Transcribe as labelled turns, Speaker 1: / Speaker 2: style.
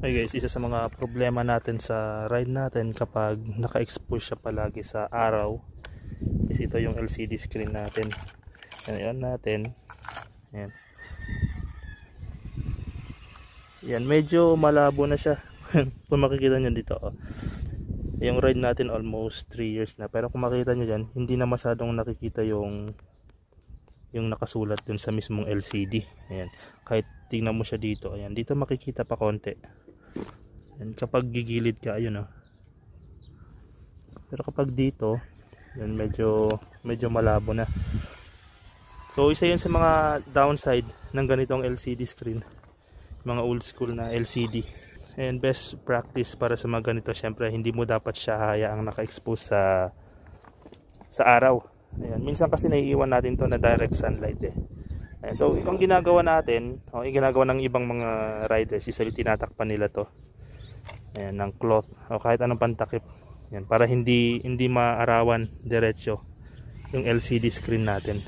Speaker 1: Okay guys, isa sa mga problema natin sa ride natin kapag naka-expose siya palagi sa araw is ito yung LCD screen natin. Ayan natin. Ayan. Yan, medyo malabo na siya. Kung makikita nyo dito, oh. Yung ride natin almost 3 years na. Pero kung makikita nyo dyan, hindi na masyadong nakikita yung nakasulat dun sa mismong LCD. Ayan. Kahit tingnan mo siya dito, ayan, dito makikita pa konti. Ayan, kapag gigilid ka, ayun, oh. Pero kapag dito, yan, medyo malabo na. So isa yun sa mga downside ng ganitong LCD screen, mga old school na LCD. And best practice para sa mga ganito, syempre hindi mo dapat siya hayaang naka-expose sa araw. Ayan, minsan kasi naiiwan natin to na direct sunlight eh. Ayan, so yung ginagawa natin, yung ginagawa ng ibang mga riders, usually tinatakpan nila to, ayan, ng cloth o kahit anong pantakip. Ayan, para hindi maarawan diretso yung LCD screen natin.